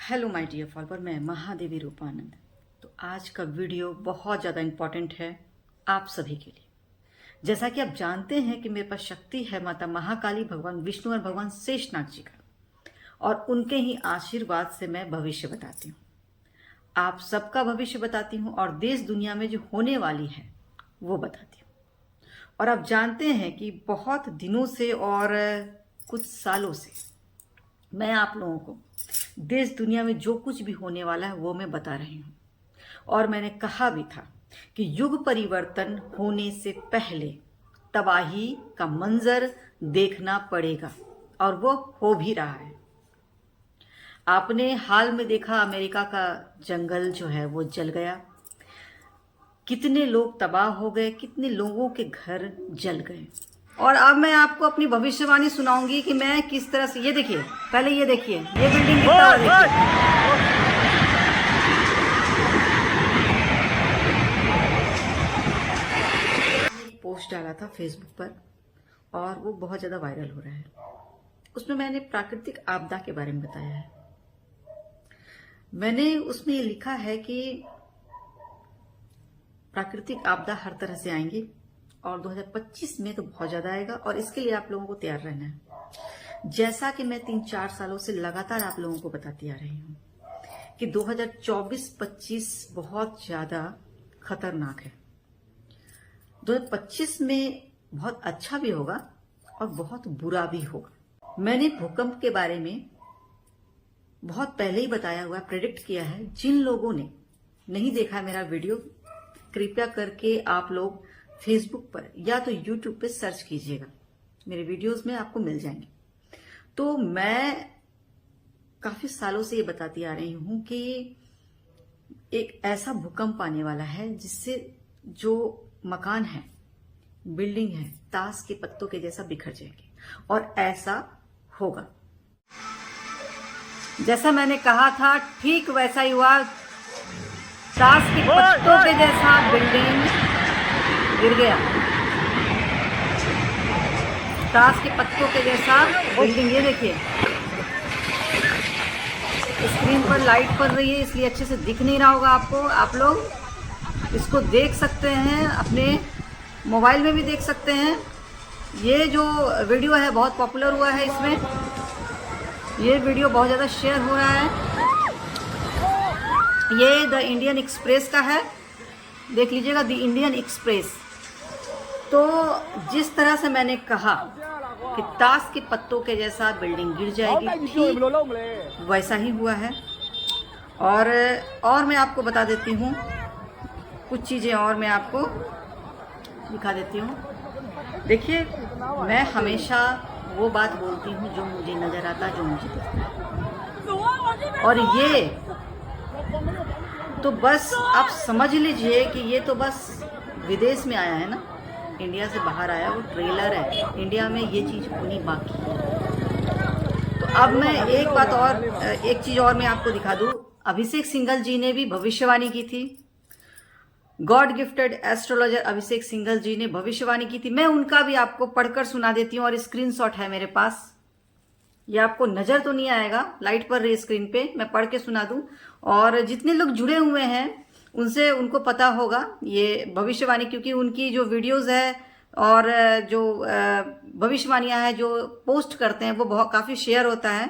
Hello my dear follower, मैं महादेवी रूपानंद। तो आज का वीडियो बहुत ज़्यादा इम्पोर्टेंट है आप सभी के लिए। जैसा कि आप जानते हैं कि मेरे पास शक्ति है माता महाकाली, भगवान विष्णु और भगवान शेषनाग जी का, और उनके ही आशीर्वाद से मैं भविष्य बताती हूँ। आप सबका भविष्य बताती हूँ और देश दुनिया में जो होने वाली है वो बताती हूँ। और आप जानते हैं कि बहुत दिनों से और कुछ सालों से मैं आप लोगों को देश दुनिया में जो कुछ भी होने वाला है वो मैं बता रही हूँ। और मैंने कहा भी था कि युग परिवर्तन होने से पहले तबाही का मंजर देखना पड़ेगा, और वो हो भी रहा है। आपने हाल में देखा अमेरिका का जंगल जो है वो जल गया, कितने लोग तबाह हो गए, कितने लोगों के घर जल गए। और अब मैं आपको अपनी भविष्यवाणी सुनाऊंगी कि मैं किस तरह से, ये देखिए, पहले ये देखिए, ये बिल्डिंग कितना देखिए। पोस्ट डाला था फेसबुक पर और वो बहुत ज्यादा वायरल हो रहा है। उसमें मैंने प्राकृतिक आपदा के बारे में बताया है। मैंने उसमें ये लिखा है कि प्राकृतिक आपदा हर तरह से आएंगी और 2025 में तो बहुत ज्यादा आएगा, और इसके लिए आप लोगों को तैयार रहना है। जैसा कि मैं 3-4 सालों से लगातार आप लोगों को बताती आ रही हूं कि 2024-25 बहुत ज्यादा खतरनाक है। 2025 में बहुत अच्छा भी होगा और बहुत बुरा भी होगा। मैंने भूकंप के बारे में बहुत पहले ही बताया हुआ, प्रेडिक्ट किया है। जिन लोगों ने नहीं देखा मेरा वीडियो, कृपया करके आप लोग फेसबुक पर या तो यूट्यूब पे सर्च कीजिएगा, मेरे वीडियोस में आपको मिल जाएंगे। तो मैं काफी सालों से ये बताती आ रही हूं कि एक ऐसा भूकंप आने वाला है जिससे जो मकान है, बिल्डिंग है, ताश के पत्तों के जैसा बिखर जाएंगे, और ऐसा होगा। जैसा मैंने कहा था ठीक वैसा ही हुआ। ताश के पत्तों के जैसा बिल्डिंग गिर गया। ताश के पत्तों के जैसा बिल्डिंग, ये देखिए, स्क्रीन पर लाइट पड़ रही है इसलिए अच्छे से दिख नहीं रहा होगा आपको। आप लोग इसको देख सकते हैं, अपने मोबाइल में भी देख सकते हैं। ये जो वीडियो है बहुत पॉपुलर हुआ है, इसमें ये वीडियो बहुत ज़्यादा शेयर हो रहा है। ये द इंडियन एक्सप्रेस का है, देख लीजिएगा, द इंडियन एक्सप्रेस। तो जिस तरह से मैंने कहा कि ताश के पत्तों के जैसा बिल्डिंग गिर जाएगी, ठीक वैसा ही हुआ है। और मैं आपको बता देती हूँ कुछ चीज़ें, और मैं आपको दिखा देती हूँ। देखिए, मैं हमेशा वो बात बोलती हूँ जो मुझे नजर आता, जो मुझे दिखता है। और ये तो बस आप समझ लीजिए कि ये तो बस विदेश में आया है ना, इंडिया से बाहर आया, वो ट्रेलर है। इंडिया में ये चीज होनी बाकी है। तो अब मैं एक चीज और मैं आपको दिखा दूं। अभिषेक सिंघल जी ने भी भविष्यवाणी की थी। गॉड गिफ्टेड एस्ट्रोलॉजर अभिषेक सिंघल जी ने भविष्यवाणी की थी। मैं उनका भी आपको पढ़कर सुना देती हूँ, और स्क्रीनशॉट है मेरे पास। ये आपको नजर तो नहीं आएगा, लाइट पर रही स्क्रीन पे, मैं पढ़ के सुना दूं। और जितने लोग जुड़े हुए हैं उनसे उनको पता होगा ये भविष्यवाणी, क्योंकि उनकी जो वीडियोस है और जो भविष्यवाणियां हैं जो पोस्ट करते हैं वो बहुत काफ़ी शेयर होता है।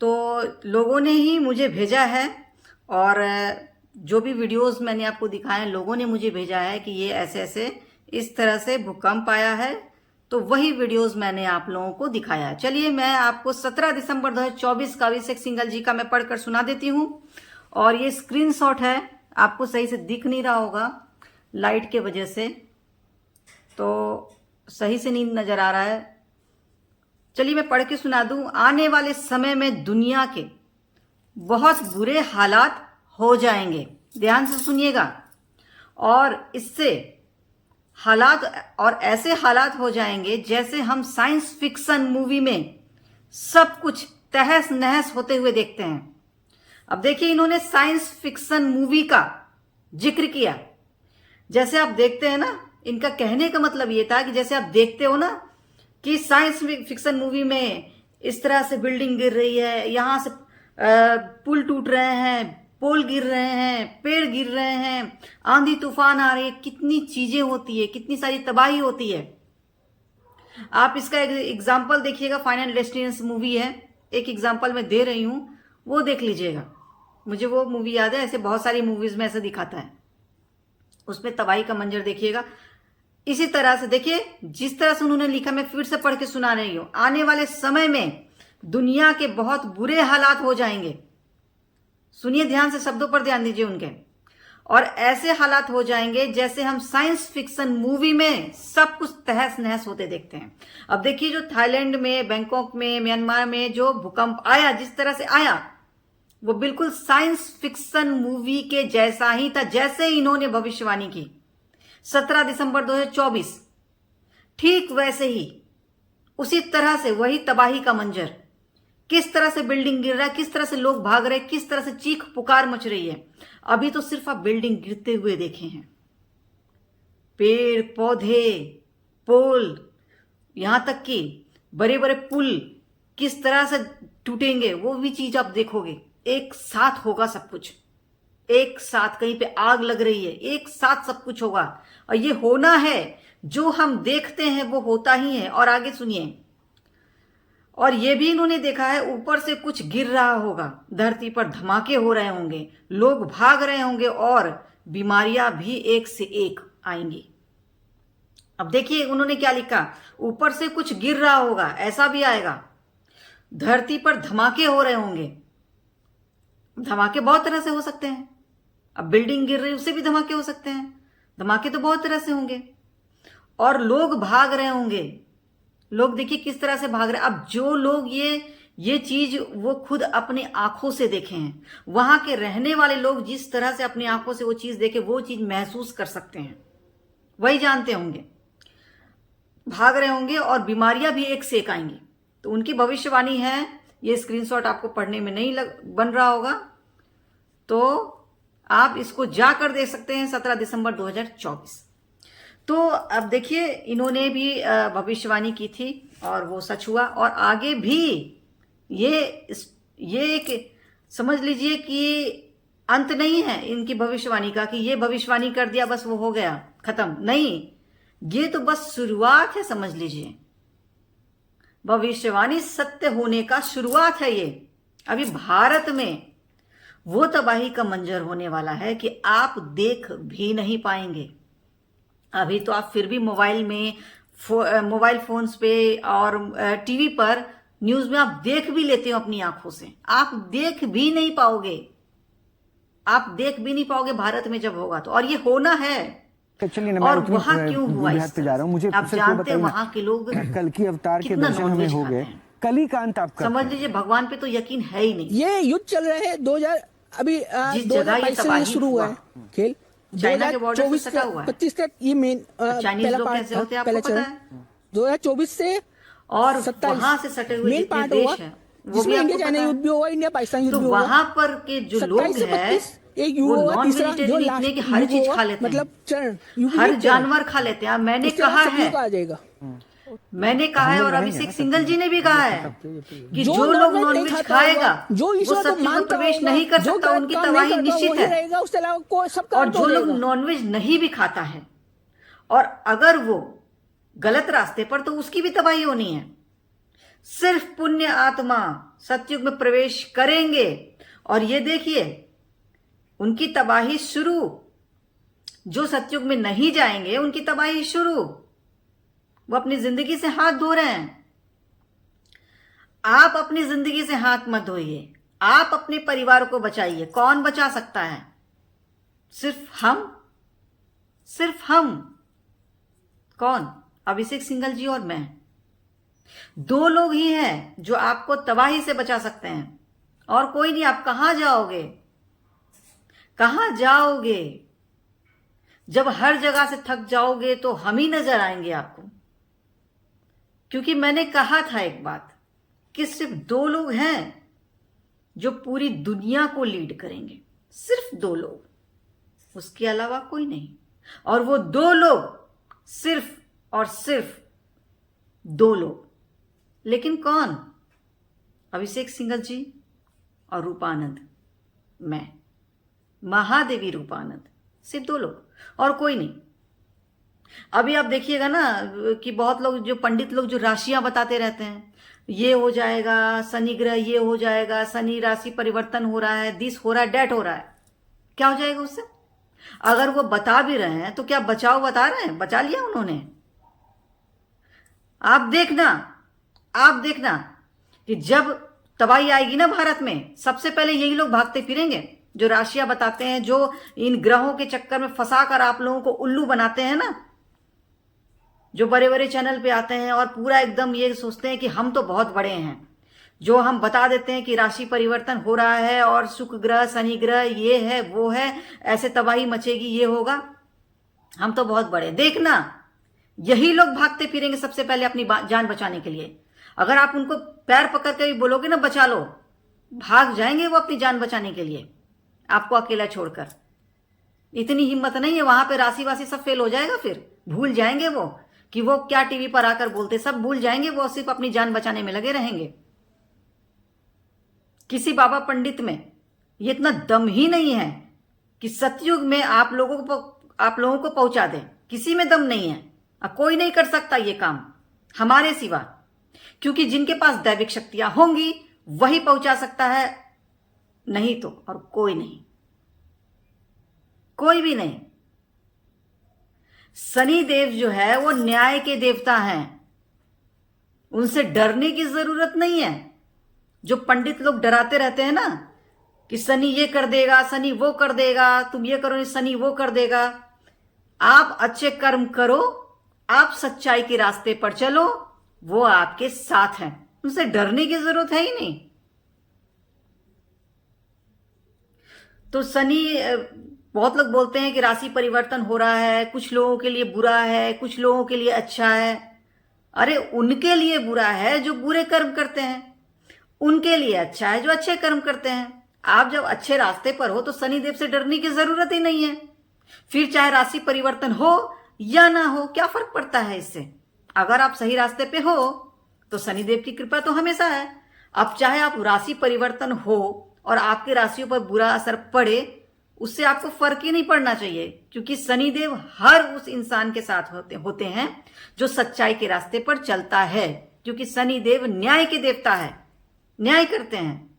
तो लोगों ने ही मुझे भेजा है, और जो भी वीडियोस मैंने आपको दिखाए हैं, लोगों ने मुझे भेजा है कि ये ऐसे ऐसे इस तरह से भूकंप आया है। तो वही वीडियोस मैंने आप लोगों को दिखाया है। चलिए, मैं आपको 17 दिसंबर 2024 का अभिषेक सिंघल जी का मैं पढ़कर सुना देती हूँ। और ये स्क्रीनशॉट है, आपको सही से दिख नहीं रहा होगा लाइट के वजह से, तो सही से नहीं नजर आ रहा है। चलिए मैं पढ़ के सुना दूं। आने वाले समय में दुनिया के बहुत बुरे हालात हो जाएंगे, ध्यान से सुनिएगा। और इससे हालात, और ऐसे हालात हो जाएंगे जैसे हम साइंस फिक्शन मूवी में सब कुछ तहस नहस होते हुए देखते हैं। अब देखिए, इन्होंने साइंस फिक्शन मूवी का जिक्र किया। जैसे आप देखते हैं ना, इनका कहने का मतलब ये था कि जैसे आप देखते हो ना कि साइंस फिक्शन मूवी में इस तरह से बिल्डिंग गिर रही है, यहां से पुल टूट रहे हैं, पोल गिर रहे हैं, पेड़ गिर रहे हैं, आंधी तूफान आ रही है, कितनी चीजें होती है, कितनी सारी तबाही होती है। आप इसका एग्जाम्पल देखिएगा, फाइनल डेस्टिनेशन मूवी है, एक एग्जाम्पल मैं दे रही हूं, वो देख लीजिएगा। मुझे वो मूवी याद है, ऐसे बहुत सारी मूवीज में ऐसे दिखाता है, उसमें तबाही का मंजर देखिएगा। इसी तरह से देखिए, जिस तरह से उन्होंने लिखा, मैं फिर से पढ़ के सुना रही हूं। आने वाले समय में दुनिया के बहुत बुरे हालात हो जाएंगे। सुनिए ध्यान से, शब्दों पर ध्यान दीजिए उनके। और ऐसे हालात हो जाएंगे जैसे हम साइंस फिक्शन मूवी में सब कुछ तहस नहस होते देखते हैं। अब देखिए, जो थाईलैंड में, बैंकॉक में, म्यांमार में जो भूकंप आया, जिस तरह से आया, वो बिल्कुल साइंस फिक्शन मूवी के जैसा ही था, जैसे इन्होंने भविष्यवाणी की 17 दिसंबर 2024, ठीक वैसे ही, उसी तरह से वही तबाही का मंजर। किस तरह से बिल्डिंग गिर रहा है, किस तरह से लोग भाग रहे हैं, किस तरह से चीख पुकार मच रही है। अभी तो सिर्फ आप बिल्डिंग गिरते हुए देखे हैं, पेड़ पौधे, पोल, यहां तक कि बड़े बड़े पुल किस तरह से टूटेंगे, वो भी चीज आप देखोगे। एक साथ होगा सब कुछ, एक साथ, कहीं पे आग लग रही है, एक साथ सब कुछ होगा। और ये होना है, जो हम देखते हैं वो होता ही है। और आगे सुनिए, और ये भी इन्होंने देखा है, ऊपर से कुछ गिर रहा होगा, धरती पर धमाके हो रहे होंगे, लोग भाग रहे होंगे, और बीमारियां भी एक से एक आएंगी। अब देखिए उन्होंने क्या लिखा, ऊपर से कुछ गिर रहा होगा, ऐसा भी आएगा, धरती पर धमाके हो रहे होंगे। धमाके बहुत तरह से हो सकते हैं। अब बिल्डिंग गिर रही, उससे भी धमाके हो सकते हैं। धमाके तो बहुत तरह से होंगे। और लोग भाग रहे होंगे, लोग देखिए किस तरह से भाग रहे हैं। अब जो लोग ये चीज वो खुद अपनी आंखों से देखे हैं, वहां के रहने वाले लोग जिस तरह से अपनी आंखों से वो चीज देखे, वो चीज महसूस कर सकते हैं, वही जानते होंगे। भाग रहे होंगे और बीमारियां भी एक से एक आएंगी। तो उनकी भविष्यवाणी है, ये स्क्रीनशॉट आपको पढ़ने में नहीं बन रहा होगा, तो आप इसको जाकर देख सकते हैं, 17 दिसंबर 2024। तो अब देखिए, इन्होंने भी भविष्यवाणी की थी और वो सच हुआ। और आगे भी ये एक समझ लीजिए कि अंत नहीं है इनकी भविष्यवाणी का, कि ये भविष्यवाणी कर दिया बस वो हो गया खत्म, नहीं, ये तो बस शुरुआत है, समझ लीजिए। भविष्यवाणी सत्य होने का शुरुआत है ये। अभी भारत में वो तबाही का मंजर होने वाला है कि आप देख भी नहीं पाएंगे। अभी तो आप फिर भी मोबाइल फोन्स पे और टीवी पर, न्यूज में आप देख भी लेते हो अपनी आंखों से, आप देख भी नहीं पाओगे, आप देख भी नहीं पाओगे भारत में जब होगा तो। और ये होना है। और वहां क्यों हुआ इस तरह? मुझे आप जानते हैं वहां के लोग कल की अवतार के दर्शन हमें हो गए, कल ही का अंत आपका, समझ लीजिए भगवान पे तो यकीन है ही नहीं। ये युद्ध चल रहे हैं 2000, अभी 2022 से शुरू हुआ है खेल, चाइना के बॉर्डर से सटा हुआ है। 25 तक ये मेन चाइनीज लोग कैसे होते हैं आपको पता है? 2024 से और वहां से सटे हुए जितने देश हैं, वो भी इंडिया चाइना युद्ध भी हुआ, इंडिया पाकिस्तान युद्ध भी हुआ। हुआ। वहां पर के जो लोग हैं, एक वो युवा नॉन तीसरा जो वेजिटेरियन इतने की हर चीज खा लेते हैं, मतलब हर जानवर खा लेते हैं। मैंने कहा है, मैंने कहा है, और अभिषेक सिंघल जी ने भी कहा है कि जो लोग नॉनवेज खाएगा वो सत्य में प्रवेश नहीं कर सकता, उनकी तबाही निश्चित है। और जो लोग नॉनवेज नहीं भी खाता है और अगर वो गलत रास्ते पर, तो उसकी भी तबाही होनी है। सिर्फ पुण्य आत्मा सतयुग में प्रवेश करेंगे और ये देखिए उनकी तबाही शुरू। जो सतयुग में नहीं जाएंगे उनकी तबाही शुरू। वो अपनी जिंदगी से हाथ धो रहे हैं। आप अपनी जिंदगी से हाथ मत धोइए, आप अपने परिवार को बचाइए। कौन बचा सकता है? सिर्फ हम, सिर्फ हम। कौन? अभिषेक सिंघल जी और मैं। दो लोग ही हैं जो आपको तबाही से बचा सकते हैं, और कोई नहीं। आप कहां जाओगे? कहां जाओगे? जब हर जगह से थक जाओगे तो हम ही नजर आएंगे आपको। क्योंकि मैंने कहा था एक बात कि सिर्फ दो लोग हैं जो पूरी दुनिया को लीड करेंगे, सिर्फ दो लोग, उसके अलावा कोई नहीं। और वो दो लोग सिर्फ और सिर्फ दो लोग। लेकिन कौन? अभिषेक सिंघल जी और रूपानंद, मैं, महादेवी रूपानंद, सिर्फ 2 लोग और कोई नहीं। अभी आप देखिएगा ना कि बहुत लोग, जो पंडित लोग जो राशियां बताते रहते हैं, ये हो जाएगा, शनि ग्रह ये हो जाएगा, शनि राशि परिवर्तन हो रहा है, दिस हो रहा है, डेट हो रहा है, क्या हो जाएगा उससे? अगर वो बता भी रहे हैं तो क्या बचाओ बता रहे हैं? बचा लिया उन्होंने? आप देखना कि जब तबाही आएगी ना भारत में, सबसे पहले यही लोग भागते फिरेंगे जो राशियां बताते हैं, जो इन ग्रहों के चक्कर में फंसा कर आप लोगों को उल्लू बनाते हैं ना, जो बड़े बड़े चैनल पे आते हैं और पूरा एकदम ये सोचते हैं कि हम तो बहुत बड़े हैं, जो हम बता देते हैं कि राशि परिवर्तन हो रहा है और शुक्र ग्रह शनि ग्रह ये है वो है, ऐसे तबाही मचेगी, ये होगा, हम तो बहुत बड़े। देखना यही लोग भागते फिरेंगे सबसे पहले अपनी जान बचाने के लिए। अगर आप उनको पैर पकड़ कर भी बोलोगे ना बचा लो, भाग जाएंगे वो अपनी जान बचाने के लिए, आपको अकेला छोड़कर। इतनी हिम्मत नहीं है, वहां पे राशि वासी सब फेल हो जाएगा, फिर भूल जाएंगे वो कि वो क्या टीवी पर आकर बोलते, सब भूल जाएंगे, वो सिर्फ अपनी जान बचाने में लगे रहेंगे। किसी बाबा पंडित में ये इतना दम ही नहीं है कि सतयुग में आप लोगों को पहुंचा दे, किसी में दम नहीं है, कोई नहीं कर सकता ये काम हमारे सिवा, क्योंकि जिनके पास दैविक शक्तियां होंगी वही पहुंचा सकता है, नहीं तो और कोई नहीं, कोई भी नहीं। शनि देव जो है वो न्याय के देवता हैं, उनसे डरने की जरूरत नहीं है। जो पंडित लोग डराते रहते हैं ना कि शनि ये कर देगा, शनि वो कर देगा, तुम ये करो शनि वो कर देगा, आप अच्छे कर्म करो, आप सच्चाई के रास्ते पर चलो, वो आपके साथ हैं, उनसे डरने की जरूरत है ही नहीं। तो शनि, बहुत लोग बोलते हैं कि राशि परिवर्तन हो रहा है, कुछ लोगों के लिए बुरा है, कुछ लोगों के लिए अच्छा है। अरे उनके लिए बुरा है जो बुरे कर्म करते हैं, उनके लिए अच्छा है जो अच्छे कर्म करते हैं। आप जब अच्छे रास्ते पर हो तो शनिदेव से डरने की जरूरत ही नहीं है। फिर चाहे राशि परिवर्तन हो या ना हो, क्या फर्क पड़ता है इससे? अगर आप सही रास्ते पे हो तो शनिदेव की कृपा तो हमेशा है। अब चाहे आप राशि परिवर्तन हो और आपकी राशियों पर बुरा असर पड़े, उससे आपको फर्क ही नहीं पड़ना चाहिए, क्योंकि शनिदेव हर उस इंसान के साथ होते हैं जो सच्चाई के रास्ते पर चलता है, क्योंकि शनिदेव न्याय के देवता है, न्याय करते हैं।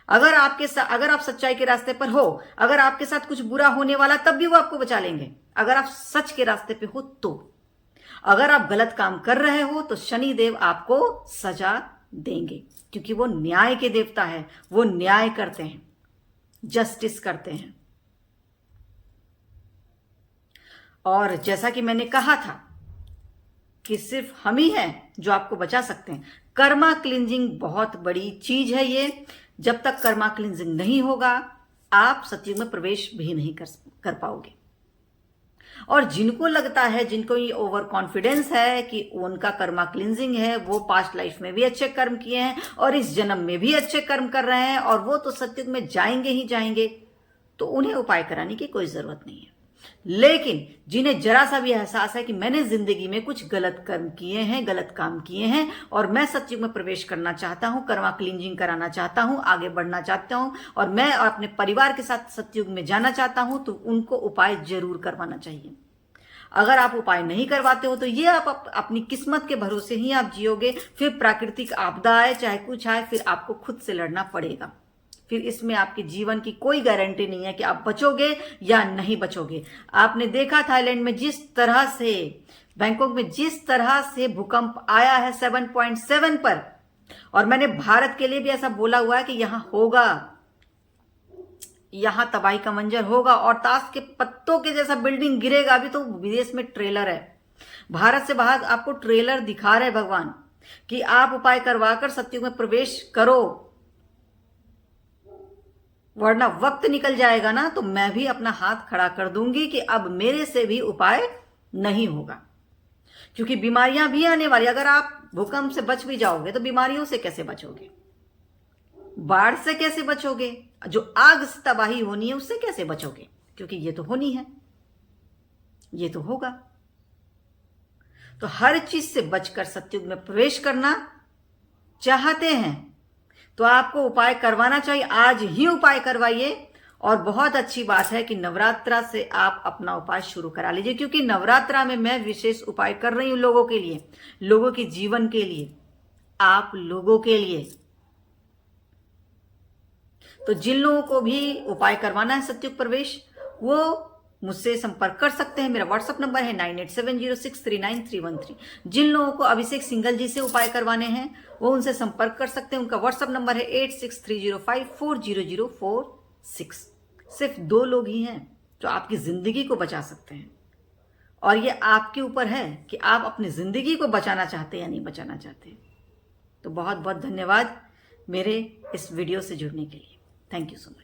अगर आप सच्चाई के रास्ते पर हो, अगर आपके साथ कुछ बुरा होने वाला, तब भी वो आपको बचा लेंगे, अगर आप सच के रास्ते पे हो तो। अगर आप गलत काम कर रहे हो तो शनिदेव आपको सजा देंगे, क्योंकि वो न्याय के देवता है, वो न्याय करते हैं, जस्टिस करते हैं। और जैसा कि मैंने कहा था कि सिर्फ हम ही हैं जो आपको बचा सकते हैं। कर्मा क्लिंजिंग बहुत बड़ी चीज है ये। जब तक कर्मा क्लिंजिंग नहीं होगा, आप सतयुग में प्रवेश भी नहीं कर पाओगे। और जिनको लगता है, जिनको ये ओवर कॉन्फिडेंस है कि उनका कर्मा क्लिंजिंग है, वो पास्ट लाइफ में भी अच्छे कर्म किए हैं और इस जन्म में भी अच्छे कर्म कर रहे हैं और वो तो सतयुग में जाएंगे ही जाएंगे, तो उन्हें उपाय कराने की कोई जरूरत नहीं है। लेकिन जिन्हें जरा सा भी एहसास है कि मैंने जिंदगी में कुछ गलत कर्म किए हैं, गलत काम किए हैं और मैं सतयुग में प्रवेश करना चाहता हूं, कर्मा क्लींजिंग कराना चाहता हूं, आगे बढ़ना चाहता हूं और मैं अपने परिवार के साथ सतयुग में जाना चाहता हूं, तो उनको उपाय जरूर करवाना चाहिए। अगर आप उपाय नहीं करवाते हो तो ये आप अपनी किस्मत के भरोसे ही आप जियोगे। फिर प्राकृतिक आपदा आए, चाहे कुछ आए, फिर आपको खुद से लड़ना पड़ेगा। फिर इसमें आपके जीवन की कोई गारंटी नहीं है कि आप बचोगे या नहीं बचोगे। आपने देखा थाईलैंड में जिस तरह से, बैंकॉक में जिस तरह से भूकंप आया है 7.7 पर, और मैंने भारत के लिए भी ऐसा बोला हुआ है कि यहां होगा, यहां तबाही का मंजर होगा और ताश के पत्तों के जैसा बिल्डिंग गिरेगा। अभी तो विदेश में ट्रेलर है, भारत से बाहर आपको ट्रेलर दिखा रहे भगवान कि आप उपाय करवाकर सतयुग में प्रवेश करो, वरना वक्त निकल जाएगा ना तो मैं भी अपना हाथ खड़ा कर दूंगी कि अब मेरे से भी उपाय नहीं होगा, क्योंकि बीमारियां भी आने वाली। अगर आप भूकंप से बच भी जाओगे तो बीमारियों से कैसे बचोगे? बाढ़ से कैसे बचोगे? जो आग से तबाही होनी है उससे कैसे बचोगे? क्योंकि ये तो होनी है, ये तो होगा। तो हर चीज से बचकर सतयुग में प्रवेश करना चाहते हैं तो आपको उपाय करवाना चाहिए, आज ही उपाय करवाइए। और बहुत अच्छी बात है कि नवरात्रा से आप अपना उपाय शुरू करा लीजिए, क्योंकि नवरात्रा में मैं विशेष उपाय कर रही हूं लोगों के लिए, लोगों के जीवन के लिए, आप लोगों के लिए। तो जिन लोगों को भी उपाय करवाना है सत्युग प्रवेश, वो मुझसे संपर्क कर सकते हैं। मेरा व्हाट्सअप नंबर है 9870639313। जिन लोगों को अभिषेक सिंघल जी से उपाय करवाने हैं वो उनसे संपर्क कर सकते हैं। उनका व्हाट्सअप नंबर है 8630540046। सिर्फ 2 लोग ही हैं जो आपकी जिंदगी को बचा सकते हैं, और ये आपके ऊपर है कि आप अपनी जिंदगी को बचाना चाहते या नहीं बचाना चाहते। तो बहुत बहुत धन्यवाद मेरे इस वीडियो से जुड़ने के लिए। Thank you so much.